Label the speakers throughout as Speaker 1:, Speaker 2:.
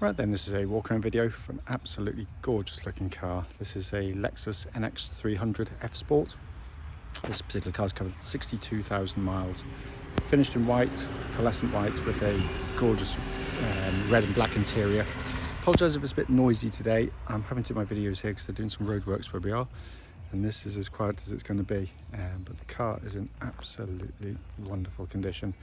Speaker 1: Right then, this is a walk around video for an absolutely gorgeous looking car. This is a Lexus NX300 F Sport. This particular car is covered 62,000 miles. Finished in white, pearlescent white, with a gorgeous red and black interior. Apologise if it's a bit noisy today. I'm having to do my videos here because they're doing some roadworks where we are, and this is as quiet as it's going to be. But the car is in absolutely wonderful condition.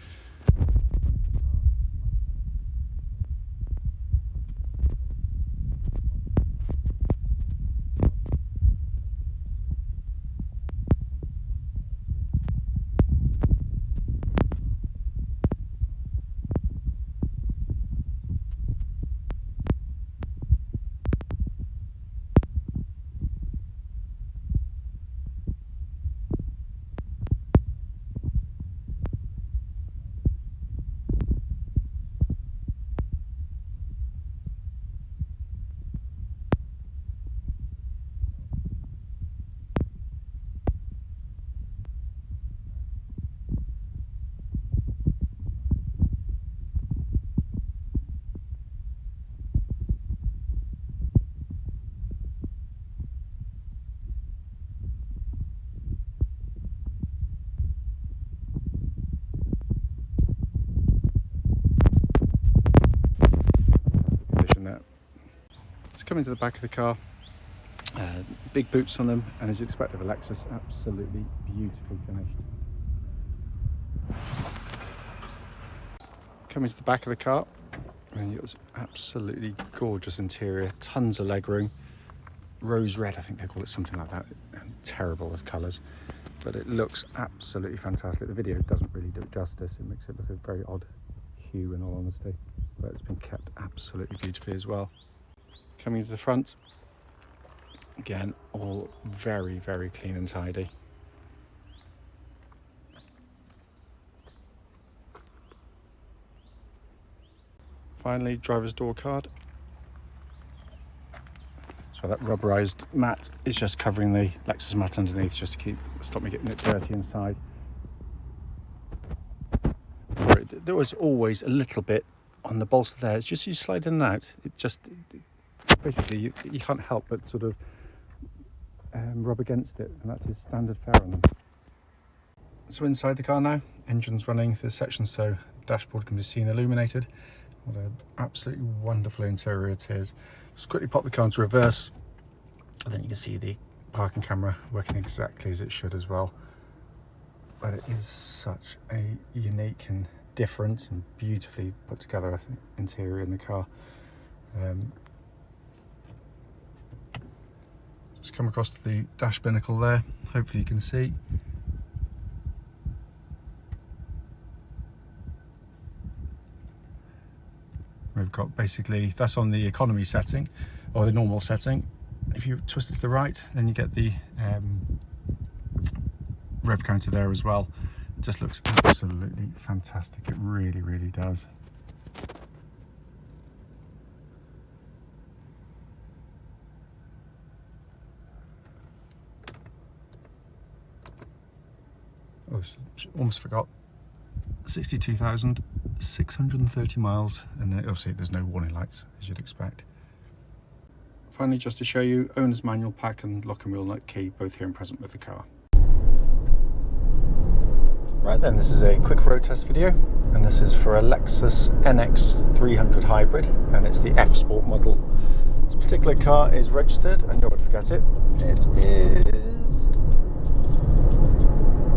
Speaker 1: It's coming to the back of the car, big boots on them, and as you'd expect of a Lexus, absolutely beautifully finished. Coming to the back of the car, and you've got this absolutely gorgeous interior, tons of legroom, rose red, I think they call it, something like that. Terrible with colours, but it looks absolutely fantastic. The video doesn't really do it justice. It makes it look a very odd hue, in all honesty, but it's been kept absolutely beautifully as well. Coming to the front, again, all very, very clean and tidy. Finally, driver's door card. So that rubberized mat is just covering the Lexus mat underneath, just to stop me getting it dirty inside. There was always a little bit on the bolster there. It's just you slide in and out. Basically, you can't help but sort of rub against it, and that is standard fare on them. So inside the car now, engine's running this section, so dashboard can be seen illuminated. What an absolutely wonderful interior it is. Just quickly pop the car into reverse, and then you can see the parking camera working exactly as it should as well. But it is such a unique and different and beautifully put together, I think, interior in the car. Just come across to the dash binnacle there, hopefully you can see. We've got basically, that's on the economy setting, or the normal setting. If you twist it to the right, then you get the rev counter there as well. It just looks absolutely fantastic, it really, really does. Oh, almost forgot, 62,630 miles, and obviously there's no warning lights, as you'd expect. Finally, just to show you, owner's manual pack and lock and wheel nut key, both here and present with the car. Right then, this is a quick road test video, and this is for a Lexus NX300 Hybrid, and it's the F Sport model. This particular car is registered, and you won't forget it, it is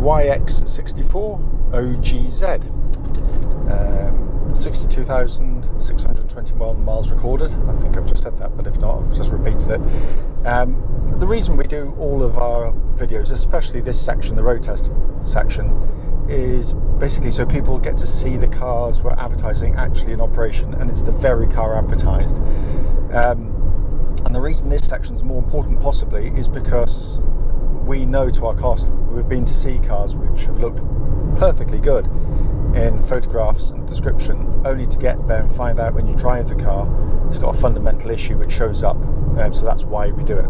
Speaker 1: YX64OGZ. 62,621 miles recorded. I think I've just said that, but if not, I've just repeated it. The reason we do all of our videos, especially this section, the road test section, is basically so people get to see the cars we're advertising actually in operation, and it's the very car advertised. And the reason this section is more important possibly is because we know to our cost we've been to see cars which have looked perfectly good in photographs and description, only to get there and find out when you drive the car it's got a fundamental issue which shows up, so that's why we do it.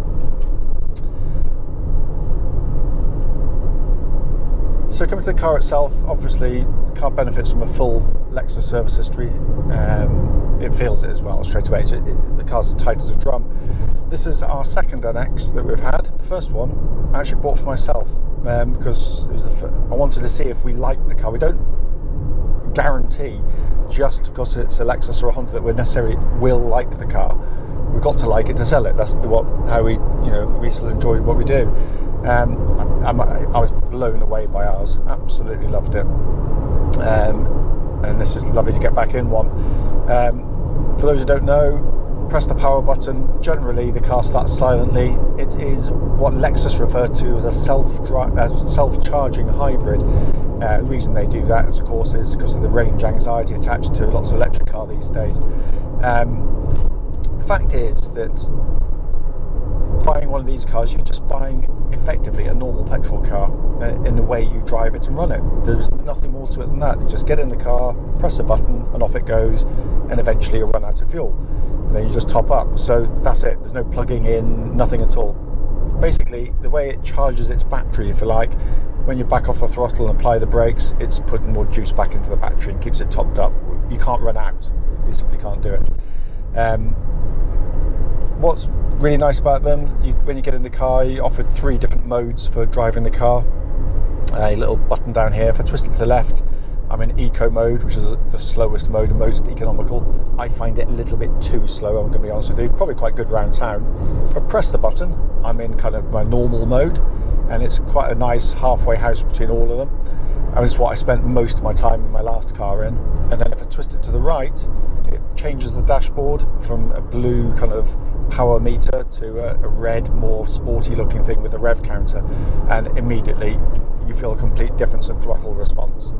Speaker 1: So coming to the car itself, obviously the car benefits from a full Lexus service history. it feels it as well straight away. The car's as tight as a drum. This is our second NX that we've had. The first one I actually bought for myself because it was I wanted to see if we liked the car. We don't guarantee just because it's a Lexus or a Honda that we necessarily will like the car. We've got to like it to sell it. That's how we, we still enjoy what we do. I was blown away by ours. Absolutely loved it. And this is lovely to get back in one. For those who don't know, press the power button. Generally, the car starts silently. It is what Lexus refer to as a self-charging hybrid. The reason they do that, of course, is because of the range anxiety attached to lots of electric car these days. The fact is that buying one of these cars, you're just buying effectively a normal petrol car in the way you drive it and run it. There's nothing more to it than that. You just get in the car, press a button, and off it goes, and eventually you'll run out of fuel. And then you just top up. So that's it. There's no plugging in, nothing at all. Basically, the way it charges its battery, if you like, when you back off the throttle and apply the brakes, it's putting more juice back into the battery and keeps it topped up. You can't run out. You simply can't do it. What's really nice about them, when you get in the car, you're offered 3 different modes for driving the car. A little button down here. If I twist it to the left, I'm in eco mode, which is the slowest mode and most economical. I find it a little bit too slow, I'm going to be honest with you. Probably quite good around town. If I press the button, I'm in kind of my normal mode, and it's quite a nice halfway house between all of them. And it's what I spent most of my time in my last car in. And then if I twist it to the right, it changes the dashboard from a blue kind of power meter to a red, more sporty looking thing with a rev counter, and immediately you feel a complete difference in throttle response.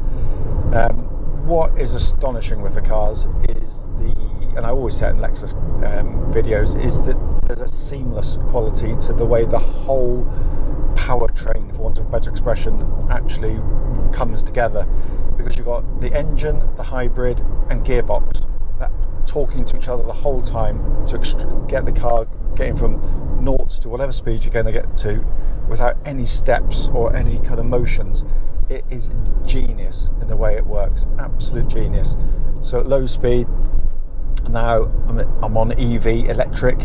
Speaker 1: What is astonishing with the cars is and I always say it in Lexus videos, is that there's a seamless quality to the way the whole powertrain, for want of a better expression, actually comes together, because you've got the engine, the hybrid and gearbox that talking to each other the whole time to get the car getting from noughts to whatever speed you're going to get to without any steps or any kind of motions. It is genius in the way it works, absolute genius. So at low speed, now I'm on EV, electric,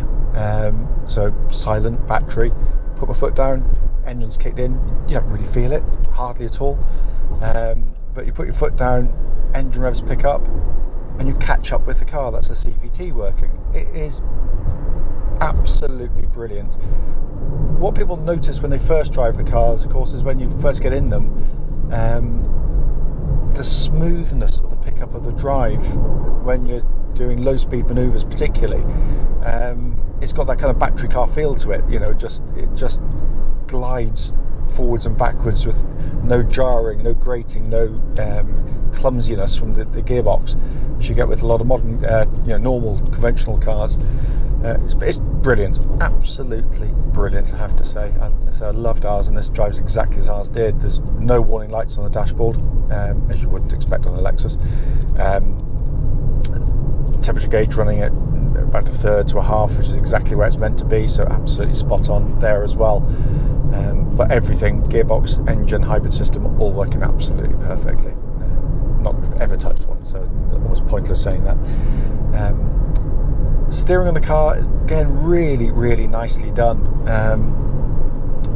Speaker 1: so silent battery, put my foot down, engine's kicked in, you don't really feel it, hardly at all, but you put your foot down, engine revs pick up, and you catch up with the car. That's the CVT working. It is absolutely brilliant. What people notice when they first drive the cars, of course, is when you first get in them, the smoothness of the pickup of the drive when you're doing low speed manoeuvres particularly. It's got that kind of battery car feel to it, it just glides forwards and backwards with no jarring, no grating, no clumsiness from the gearbox, which you get with a lot of modern, normal conventional cars. It's brilliant, absolutely brilliant, I have to say. I loved ours, and this drives exactly as ours did. There's no warning lights on the dashboard, as you wouldn't expect on a Lexus. Temperature gauge running at about 1/3 to 1/2, which is exactly where it's meant to be, so absolutely spot on there as well. But everything, gearbox, engine, hybrid system, all working absolutely perfectly. Not that we've ever touched one, so almost pointless saying that. Steering on the car, again, really, really nicely done.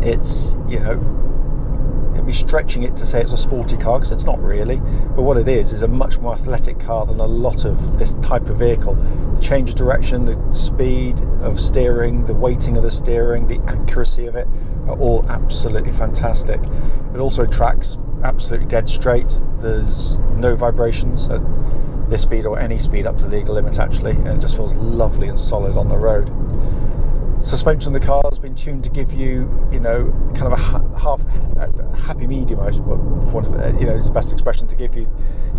Speaker 1: It's, it'd be stretching it to say it's a sporty car, because it's not really, but what it is a much more athletic car than a lot of this type of vehicle. The change of direction, the speed of steering, the weighting of the steering, the accuracy of it are all absolutely fantastic. It also tracks absolutely dead straight. There's no vibrations at this speed or any speed up to the legal limit, actually, and it just feels lovely and solid on the road. Suspension of the car has been tuned to give you, kind of a happy medium, is the best expression to give you.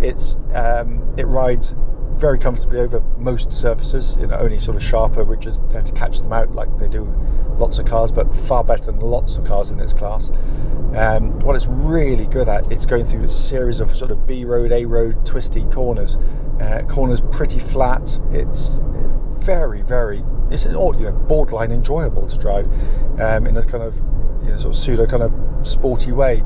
Speaker 1: It rides very comfortably over most surfaces. Only sort of sharper ridges tend to catch them out, like they do lots of cars, but far better than lots of cars in this class. What it's really good at, it's going through a series of sort of B road, A road, twisty corners. Corners pretty flat. It's very, very, it's borderline enjoyable to drive in a kind of sort of pseudo kind of sporty way.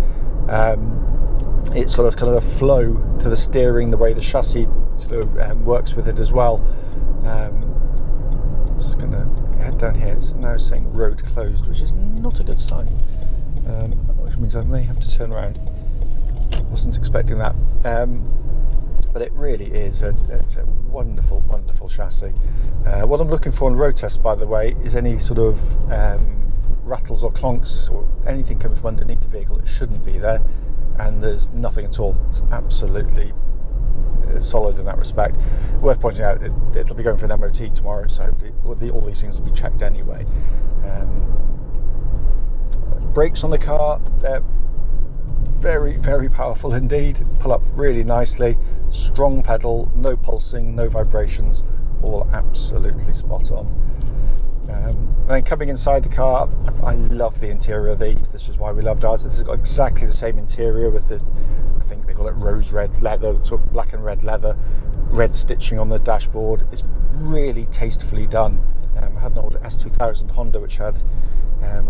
Speaker 1: It's got a kind of a flow to the steering, the way the chassis sort of works with it as well. Just going to head down here. It's now saying road closed, which is not a good sign, which means I may have to turn around. Wasn't expecting that, but it really is it's a wonderful, wonderful chassis. What I'm looking for in road tests, by the way, is any sort of rattles or clonks or anything coming from underneath the vehicle that shouldn't be there, and there's nothing at all. It's absolutely solid in that respect. Worth pointing out, it'll be going for an MOT tomorrow, so hopefully all these things will be checked anyway. Brakes on the car, they're very, very powerful indeed. Pull up really nicely, strong pedal, no pulsing, no vibrations, all absolutely spot on. Then coming inside the car, I love the interior of these. This is why we loved ours. This has got exactly the same interior with the, I think they call it rose red leather, sort of black and red leather, red stitching on the dashboard. It's really tastefully done. I had an old S2000 Honda which had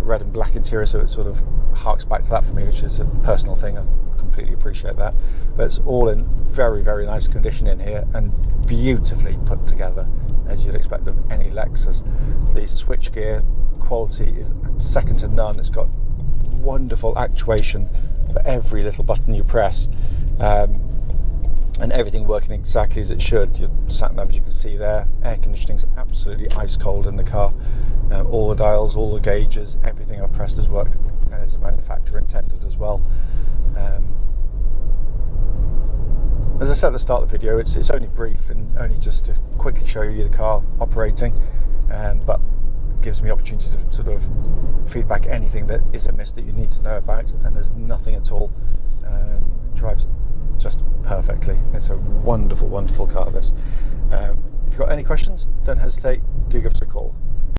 Speaker 1: red and black interior, so it sort of harks back to that for me, which is a personal thing. I completely appreciate that. But it's all in very, very nice condition in here and beautifully put together, as you'd expect of any Lexus. The switchgear quality is second to none. It's got wonderful actuation for every little button you press, and everything working exactly as it should. Your sat nav, as you can see there, air conditioning's absolutely ice cold in the car. All the dials, all the gauges, everything I've pressed has worked as the manufacturer intended as well. As I said at the start of the video, it's only brief and only just to quickly show you the car operating, but it gives me opportunity to sort of feedback anything that is amiss that you need to know about, and there's nothing at all. It drives just perfectly. It's a wonderful, wonderful car, this. If you've got any questions, don't hesitate, do give us a call.